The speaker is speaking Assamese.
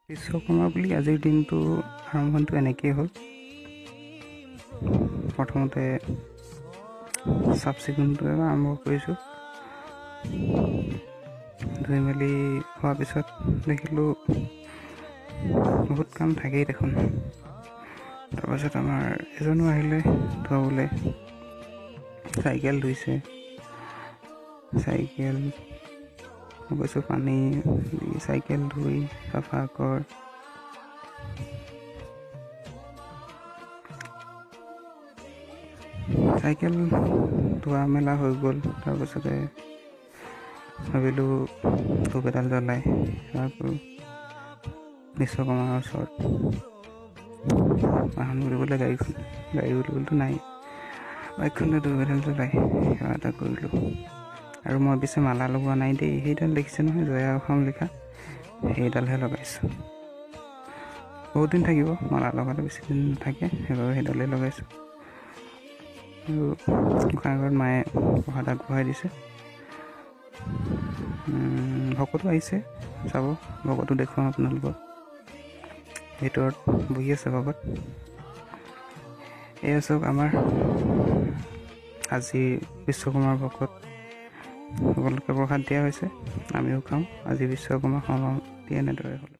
বিশ্বকৰ্মা বুলি আজিৰ দিনটো আৰম্ভণিটো এনেকেই হ'ল। প্ৰথমতে চাফ চিকুণটোৱে আৰম্ভ কৰিছোঁ। ধুই মেলি হোৱাৰ পিছত দেখিলোঁ বহুত কাম থাকেই দেখোন। তাৰপাছত আমাৰ এজনো আহিলে ধুৱাবলৈ। চাইকেল ধুইছে, চাইকেল গৈছোঁ পানী দি চাইকেল ধুই চাফা কৰ। চাইকেল ধোৱা মেলা হৈ গ'ল। তাৰপিছতে ভাবিলোঁ ধূপ এডাল জ্বলাই সেৱা কৰোঁ বিশ্বকৰ্মাৰ ওচৰত। বাহন বুলিবলৈ গাড়ী বুলিবলৈতো নাই, বাইকখনে ধূপ এডাল জ্বলাই সেৱা এটা কৰিলোঁ। আৰু মই পিছে মালা লগোৱা নাই দেই, সেইডাল দেখিছে নহয় জয়া অসম লিখা, সেইডালহে লগাইছোঁ। বহুত দিন থাকিব, মালা লগালে বেছি দিন নাথাকে, সেইবাবে সেইডালেই লগাইছোঁ। আৰু গোঁসাই ঘৰত মায়ে প্ৰসাদ আগবঢ়াই দিছে। ভকতো আহিছে চাব, ভকতো দেখুৱাম আপোনালোকক। ভিতৰত বহি আছে ভকত। এয়া চাওক আমাৰ আজি বিশ্বকৰ্মাৰ ভকত সকলোকে প্ৰসাদ দিয়া হৈছে, আমিও খাওঁ। আজি বিশ্বকৰ্মাৰ সমাপ্তি এনেদৰে হ'ল।